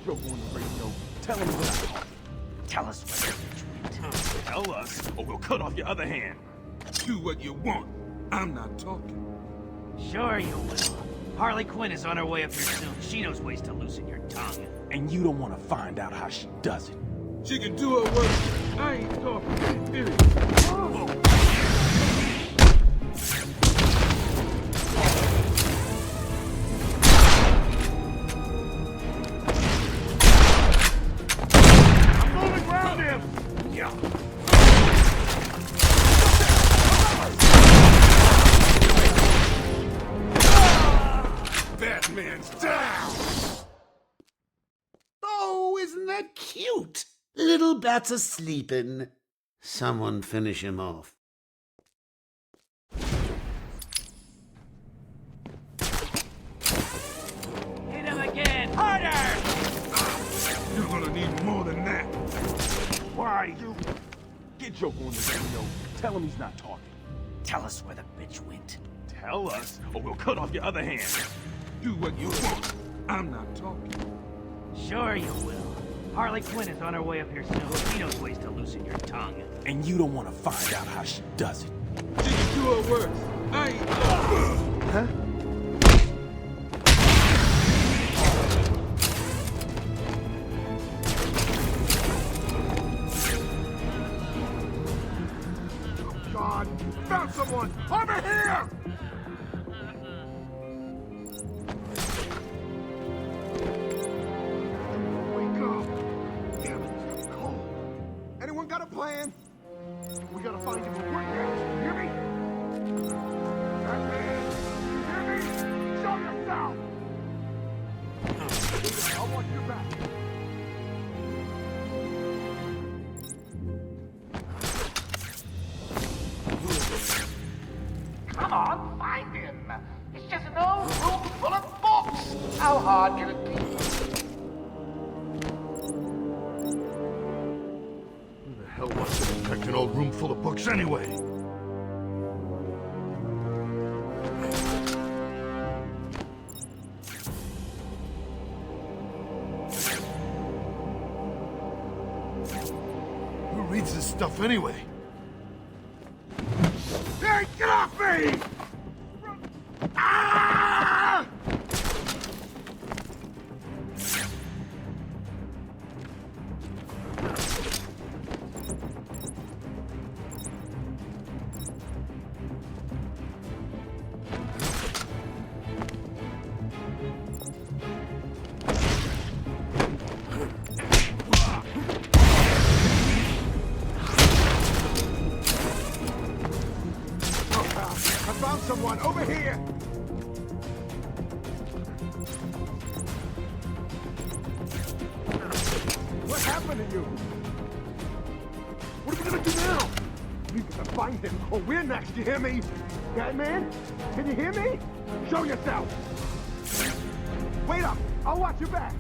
joke on the radio. Tell him we're not talking. Tell us where the bitch went. Tell us, or we'll cut off your other hand. Do what you want. I'm not talking. Sure you will. Harley Quinn is on her way up here soon. She knows ways to loosen your tongue. And you don't want to find out how she does it. She can do her work. I ain't talking. Period. I'm moving around him! Yeah. Batman's down! Oh, isn't that cute? Little bats are sleeping. Someone finish him off. Hit him again! Harder! You're gonna need more than that. Why, you... Get joke on the radio. Tell him he's not talking. Tell us where the bitch went. Tell us, or we'll cut off your other hand. Do what you want. I'm not talking. Sure you will. Harley Quinn is on her way up here soon. She knows ways to loosen your tongue. And you don't want to find out how she does it. She can do her work. I ain't talking. Huh? God, found someone! Over here! Wake up! Damn it, it's cold. Anyone got a plan? We gotta find him before he gets. You hear me? Batman! You hear me? Show yourself! I'll watch your back. Come on, find him. It's just an old room full of books. How hard can it be? Who the hell wants to protect an old room full of books anyway? Who reads this stuff anyway? Hey, get off me! Ah! I found someone over here! What happened to you? What are we gonna do now? We gotta find him, or we're next, you hear me? Batman? Can you hear me? Show yourself! Wait up! I'll watch your back!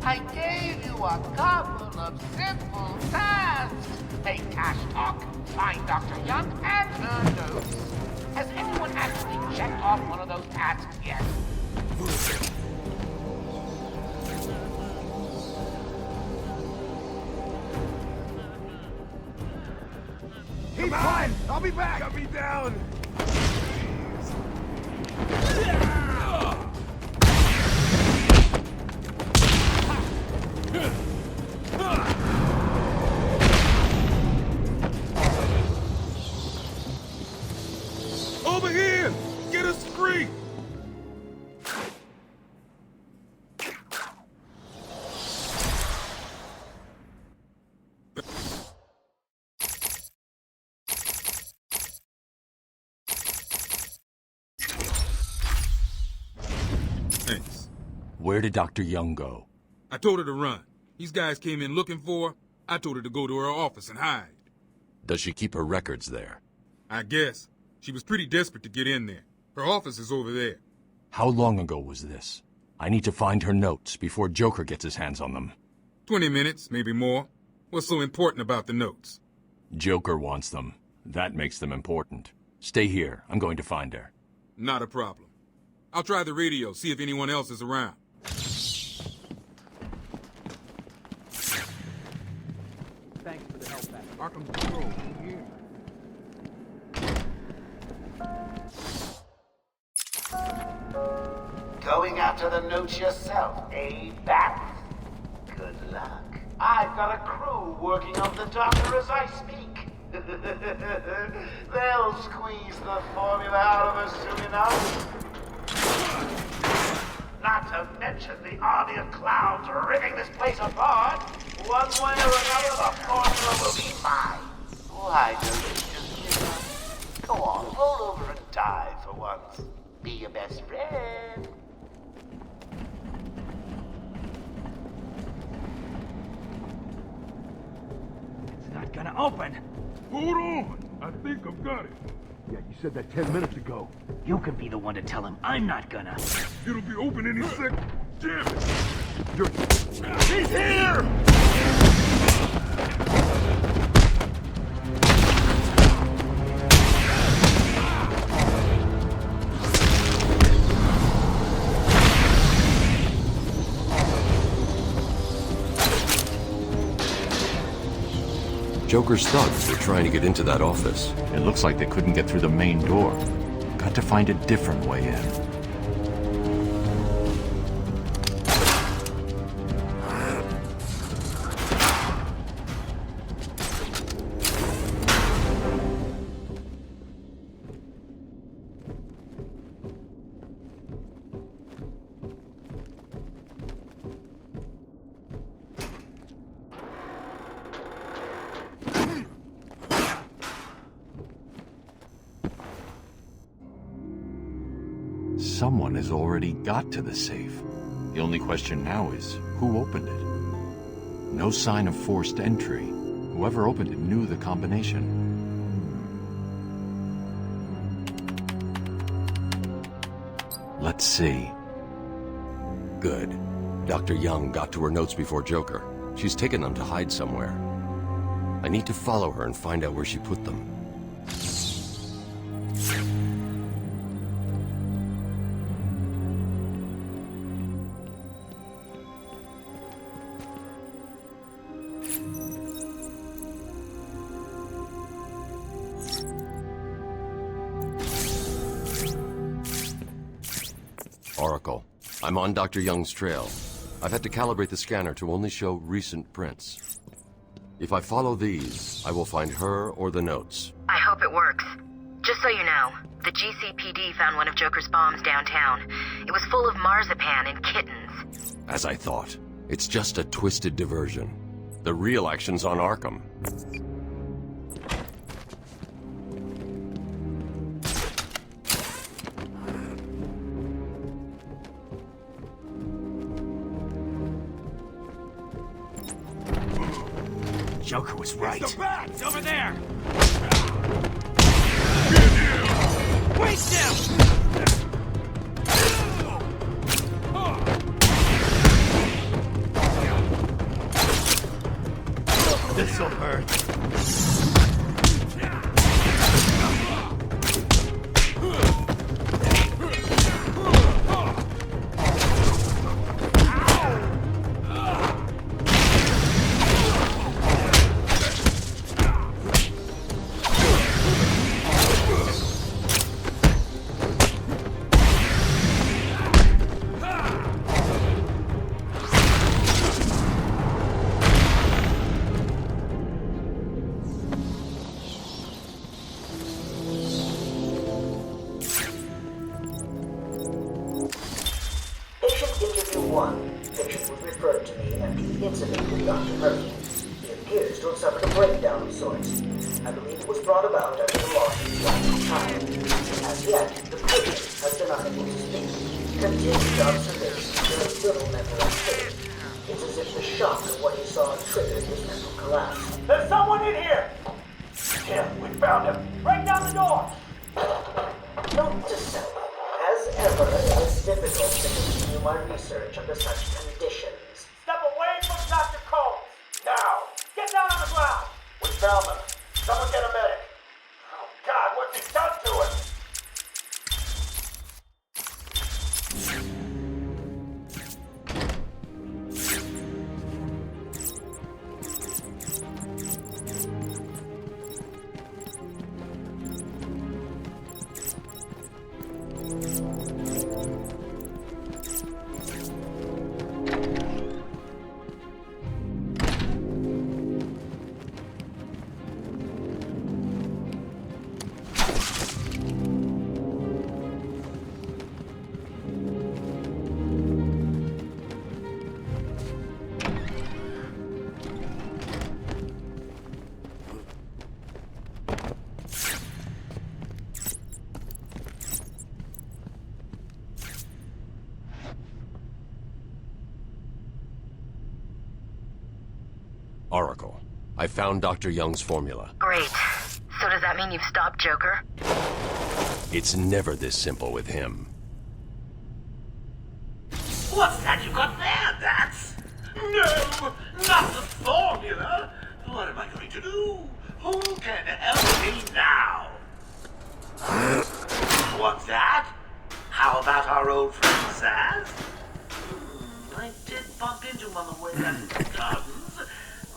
I gave you a couple of simple tasks. Make cash talk, find Dr. Young, and her notes. Has anyone actually checked off one of those tasks yet? Keep fine! I'll be back! Got me down! Over here! Get a screen! Thanks. Where did Dr. Young go? I told her to run. These guys came in looking for her. I told her to go to her office and hide. Does she keep her records there? I guess. She was pretty desperate to get in there. Her office is over there. How long ago was this? I need to find her notes before Joker gets his hands on them. 20 minutes, maybe more. What's so important about the notes? Joker wants them. That makes them important. Stay here. I'm going to find her. Not a problem. I'll try the radio, see if anyone else is around. Thanks for the help back. Arkham Control, here. Going after the notes yourself, eh, Bats? Good luck. I've got a crew working on the doctor as I speak. They'll squeeze the formula out of us soon enough. Not to mention the army of clowns ripping this place apart. One way or another, the formula will be mine. Why don't you just give up? Go on, roll over and die for once. Be your best friend. It's not gonna open. Hold on! I think I've got it. Yeah, you said that 10 minutes ago. You can be the one to tell him I'm not gonna. It'll be open any second. Damn it! He's here! Joker's thugs are trying to get into that office. It looks like they couldn't get through the main door. Got to find a different way in. Someone has already got to the safe. The only question now is, who opened it? No sign of forced entry. Whoever opened it knew the combination. Let's see. Good. Dr. Young got to her notes before Joker. She's taken them to hide somewhere. I need to follow her and find out where she put them. Oracle. I'm on Dr. Young's trail. I've had to calibrate the scanner to only show recent prints. If I follow these, I will find her or the notes. I hope it works. Just so you know, the GCPD found one of Joker's bombs downtown. It was full of marzipan and kittens. As I thought. It's just a twisted diversion. The real action's on Arkham. Joker was right. It's the bat! It's over there! Wait still! This'll hurt. Patient was referred to me after the incident with Dr. Murphy. He appears to have suffered a breakdown of sorts. I believe it was brought about after the loss of his last child. As yet, the patient has been unable to speak. Continued observation shows little mental activity. It's as if the shock of what he saw triggered his mental collapse. There's someone in here! Yeah, we found him. Break down the door! Note to self, as ever, it's difficult to continue my research under such conditions. Step away from Dr. Combs! Now! Get down on the ground! We found them. Someone get a medic. Oh, God, what's he done to him? Oracle, I found Dr. Young's formula. Great. So does that mean you've stopped Joker? It's never this simple with him. What's that you got there, Dats? No, not the formula! What am I going to do? Who can help me now? What's that? How about our old friend Saz? I did bump into him on the way back to the gardens.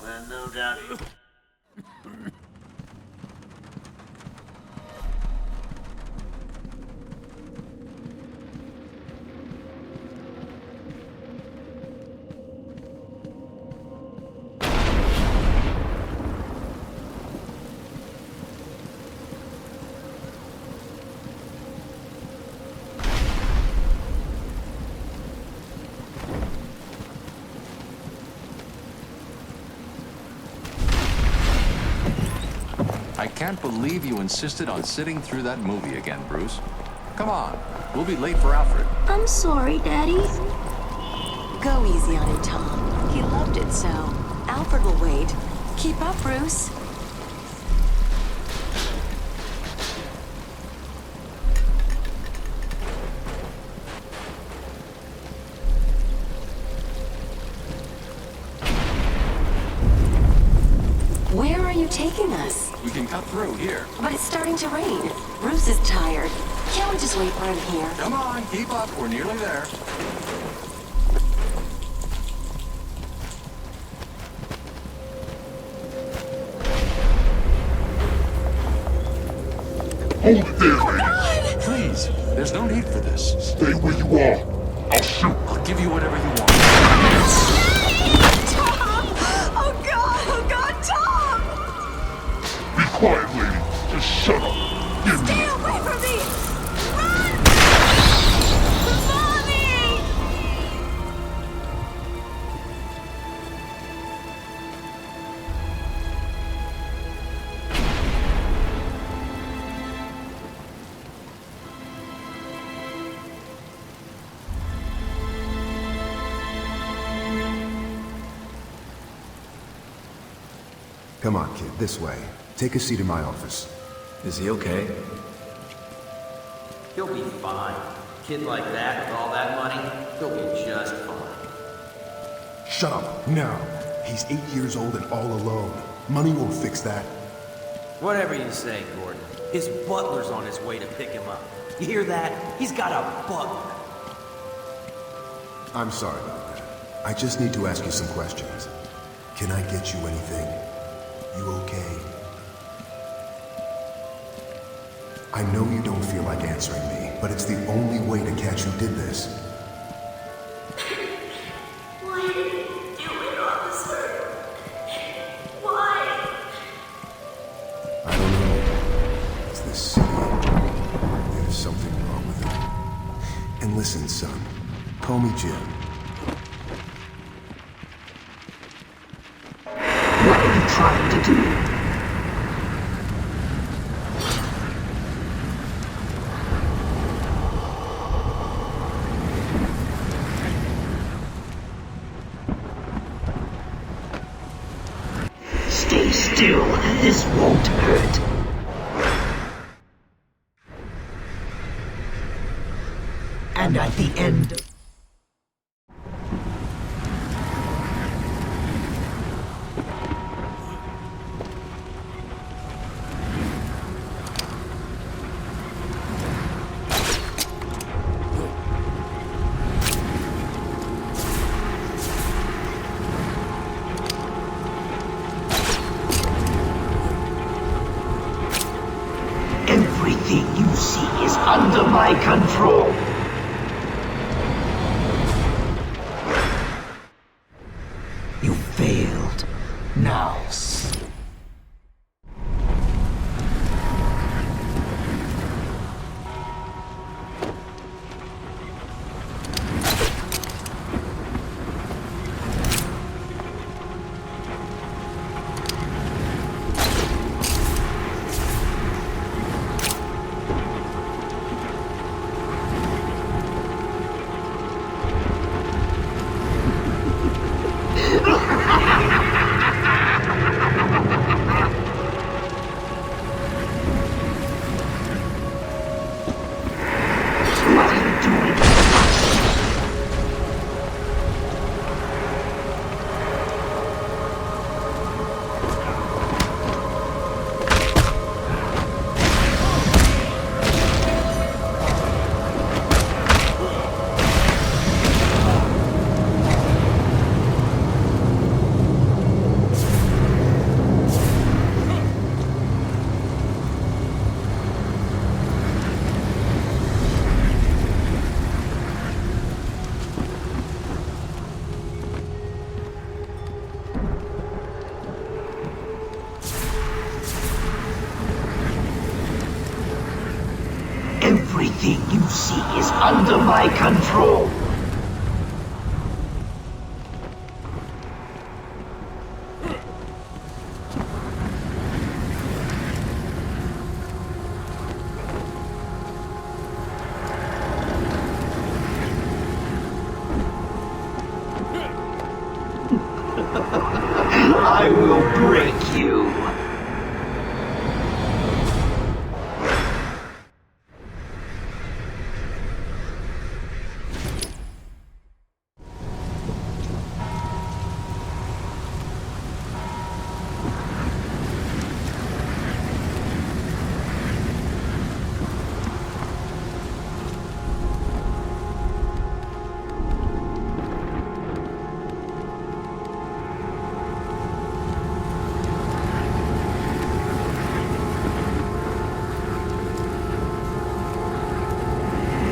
Well, no doubt he... I can't believe you insisted on sitting through that movie again, Bruce. Come on, we'll be late for Alfred. I'm sorry, Daddy. Go easy on him, Tom. He loved it so. Alfred will wait. Keep up, Bruce. Where are you taking us? We can cut through here. But it's starting to rain. Bruce is tired. Can't we just wait for him here? Come on, keep up. We're nearly there. Hold it there, man. Please, there's no need for this. Stay where you are. I'll shoot. I'll give you whatever you want. Tom! Oh, God! Oh, God, Tom! Be quiet, lady. Just shut up. Give me. Stay away from me! Run! Mommy! Come on, kid, this way. Take a seat in my office. Is he okay? He'll be fine. Kid like that with all that money, he'll be just fine. Shut up, now. He's 8 years old and all alone. Money won't fix that. Whatever you say, Gordon. His butler's on his way to pick him up. You hear that? He's got a butler. I'm sorry about that. I just need to ask you some questions. Can I get you anything? You okay? I know you don't feel like answering me, but it's the only way to catch who did this. Why did you do it, officer? Why? I don't know. It's this city. There's something wrong with it. And listen, son. Call me Jim. What are you trying to do? Stay still. This won't hurt. And at the end of... Everything you see is under my control. You failed. Now everything you see is under my control. I will break you.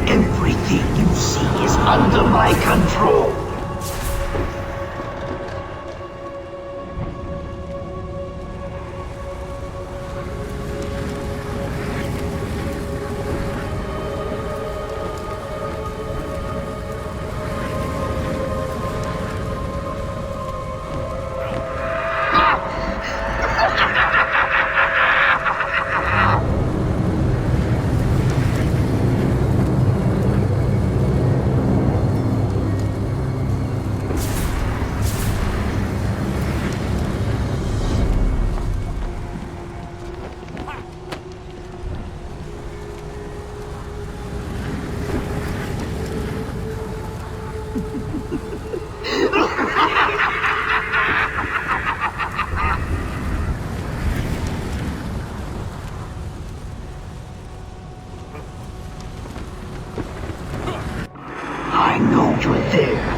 Everything you see is under my control. I know you're there.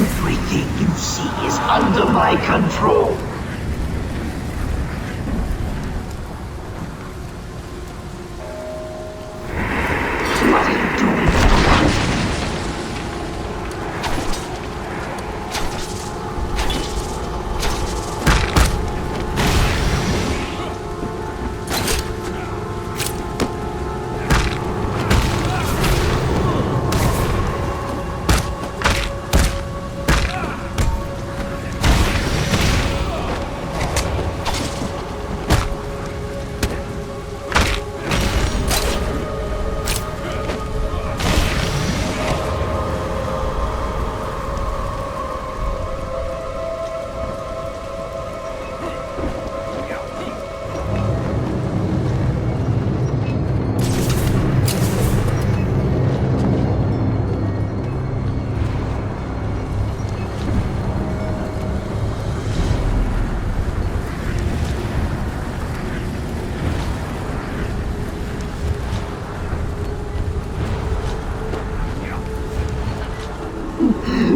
Everything you see is under my control. What are you doing?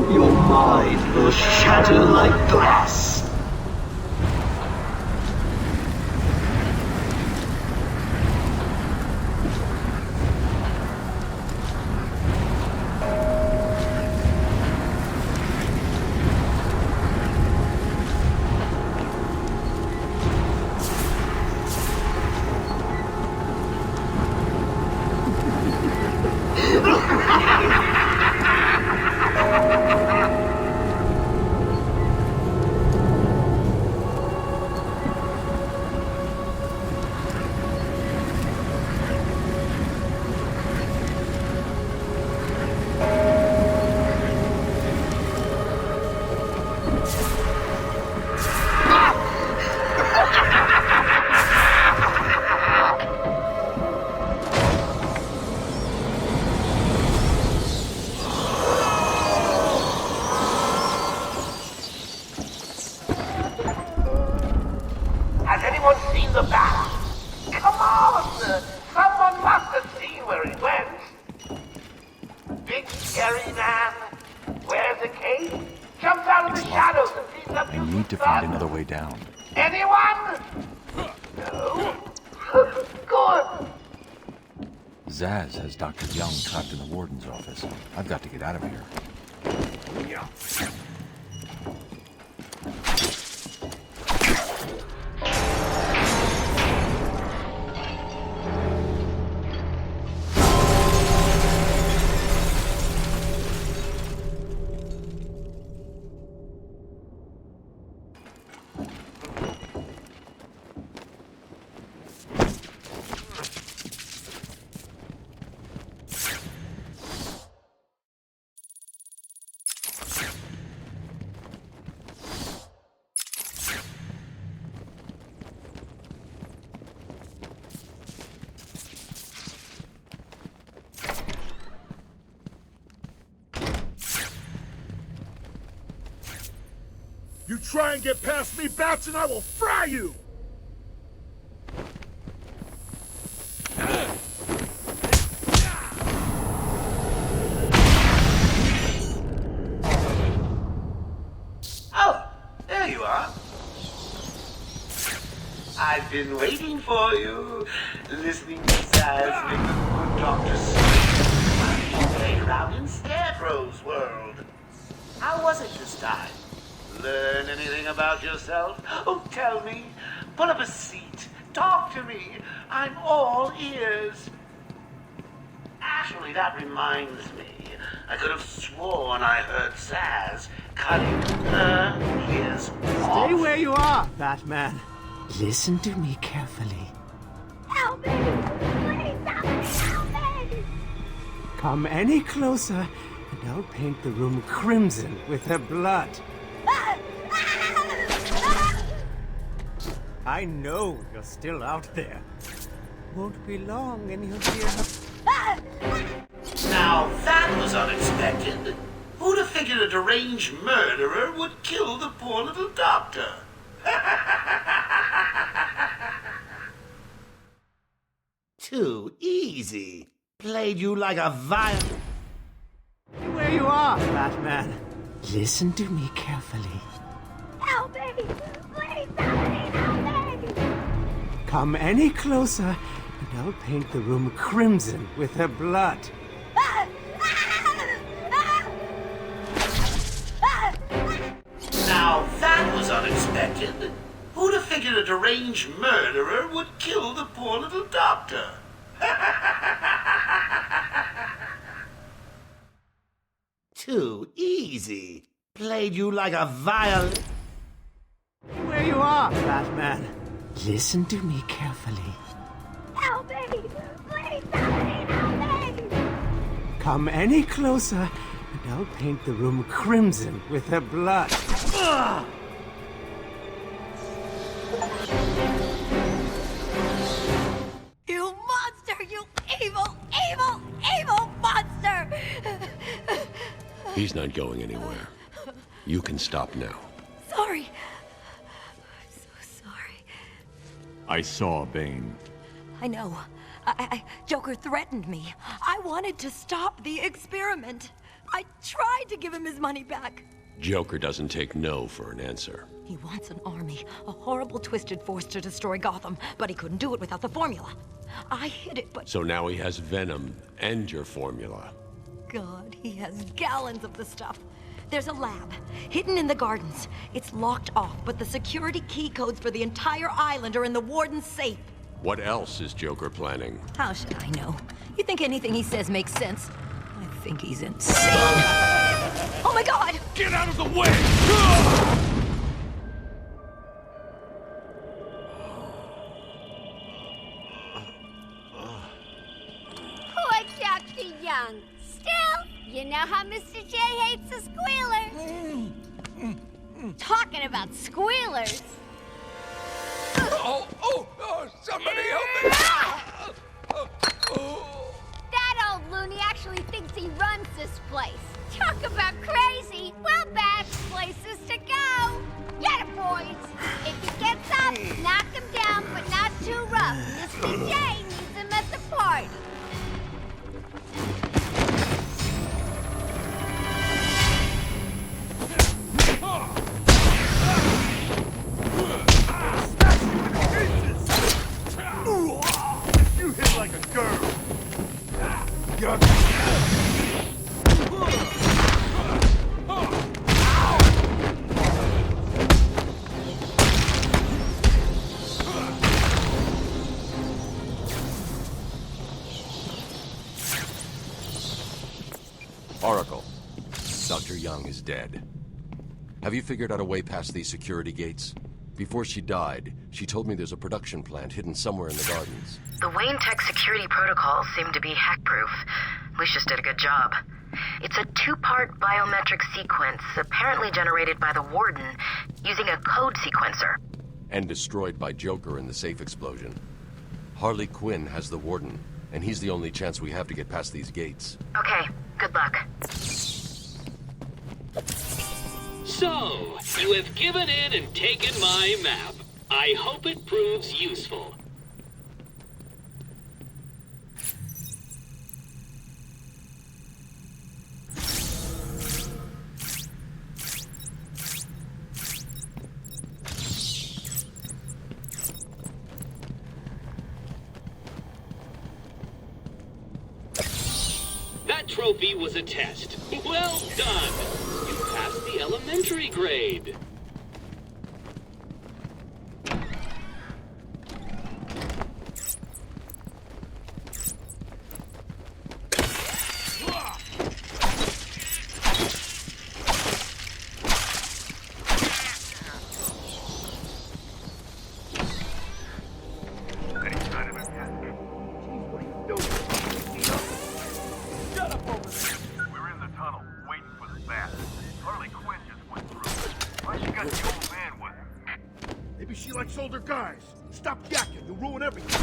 Your mind will shatter like glass. Has anyone seen the bat? Come on! Someone must have seen where it went. Big scary man wears a cape, jumps out of the shadows and sees up I need to find another way down. Anyone? No? Good. Zaz has Dr. Young trapped in the warden's office. I've got to get out of here. You try and get past me, Bats, and I will fry you! Oh, there you are. I've been waiting for you, listening to Zaz make the good doctor sleep while you played around in Scarecrow's world. How was it this time? Learn anything about yourself? Oh, tell me. Pull up a seat. Talk to me. I'm all ears. Actually, that reminds me. I could have sworn I heard Zaz cutting her ears off. Stay where you are, Batman. Listen to me carefully. Help me! Please, somebody help me! Come any closer, and I'll paint the room crimson with her blood. I know you're still out there. Won't be long and you'll hear her. Now that was unexpected. Who'd have figured a deranged murderer would kill the poor little doctor? Too easy. Played you like a violin. Stay where you are, Batman. Listen to me carefully. Help me! Please, somebody help me! Come any closer, and I'll paint the room crimson with her blood. Now that was unexpected. Who'd have figured a deranged murderer would kill the poor little doctor? Too easy. Played you like a violin. Where you are, Batman. Listen to me carefully. Help me! Please, somebody help me! Come any closer, and I'll paint the room crimson with her blood. Ugh! You monster! You evil, evil, evil monster! He's not going anywhere. You can stop now. Sorry. I'm so sorry. I saw Bane. I know. Joker threatened me. I wanted to stop the experiment. I tried to give him his money back. Joker doesn't take no for an answer. He wants an army, a horrible twisted force to destroy Gotham, but he couldn't do it without the formula. I hid it, but... So now he has Venom and your formula. God, he has gallons of the stuff. There's a lab, hidden in the gardens. It's locked off, but the security key codes for the entire island are in the warden's safe. What else is Joker planning? How should I know? You think anything he says makes sense? I think he's insane. Oh my God! Get out of the way! Poor Dr. Young. Still, you know how Mr. J hates a squealer. Talking about squealers. Oh, somebody help me! That old loony actually thinks he runs this place. Talk about crazy. Well, bad places to go. Get it, boys. If he gets up, knock him down, but not too rough. Mr. J needs him at the party. You hit like a girl. Oracle, Dr. Young is dead. Have you figured out a way past these security gates? Before she died, she told me there's a production plant hidden somewhere in the gardens. The Wayne Tech security protocols seem to be hack-proof. Lucius did a good job. It's a two-part biometric sequence, apparently generated by the Warden, using a code sequencer. And destroyed by Joker in the safe explosion. Harley Quinn has the Warden, and he's the only chance we have to get past these gates. Okay, good luck. So, you have given in and taken my map. I hope it proves useful. That trophy was a test. Well done! You passed the elementary grade. Maybe she likes older guys. Stop yakking, you'll ruin everything.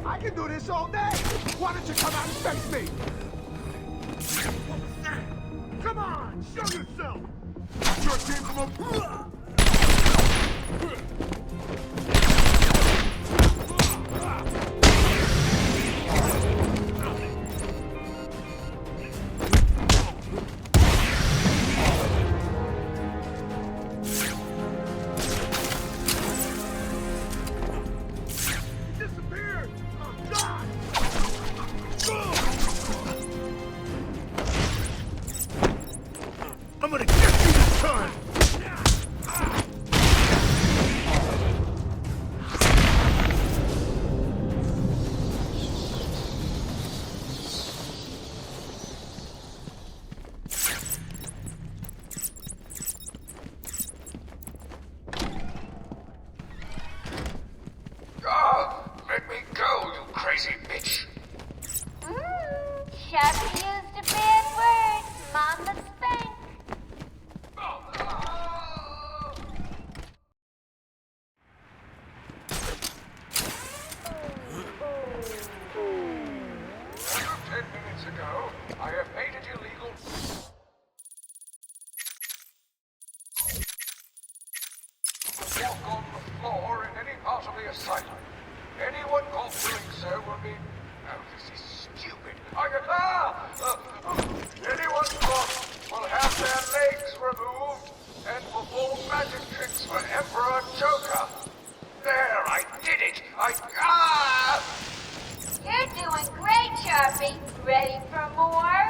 I can do this all day. Why don't you come out and face me? Come on, Show yourself! Sure came from a... Disappeared! Oh, God! I'm gonna get you this time! Let me go, you crazy bitch! Chubby used a bad word. Mama spank. As of 10 minutes ago, I have made it illegal. To walk on the floor in any part of the asylum. Anyone caught doing so will be... Oh, this is stupid. Anyone caught will have their legs removed and perform magic tricks for Emperor Joker. There, I did it. You're doing great, Chubby. Ready for more?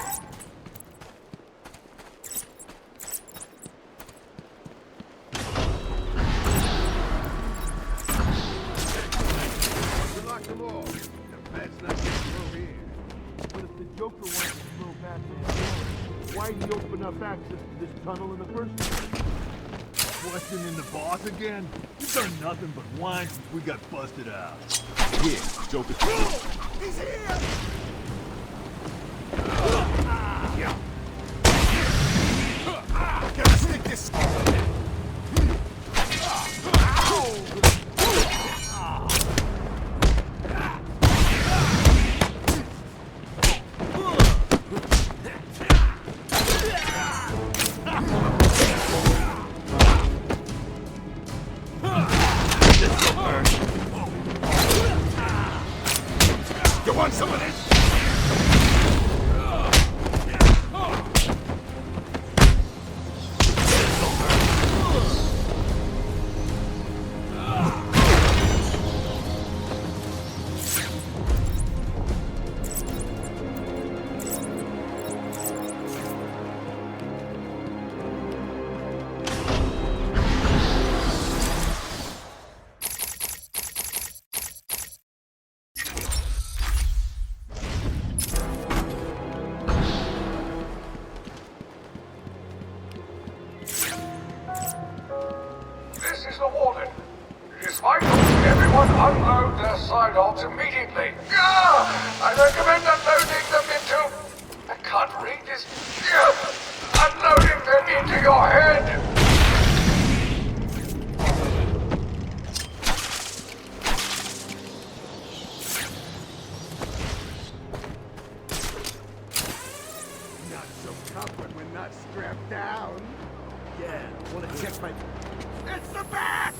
You locked them all. The bed's not getting through here. But if the Joker wants to throw Batman down, why did he open up access to this tunnel in the first place? Questioning the boss again? You've done nothing but whine since we got busted out. Yeah, Joker's... He's here! Gotta stick this... You want some of this? This is the warden. It is vital that everyone unload their sidearms immediately. I recommend unloading them into... I can't read this. Unloading them into your head. Not so tough when we're not strapped down. Yeah, wanna check my... It's the bat!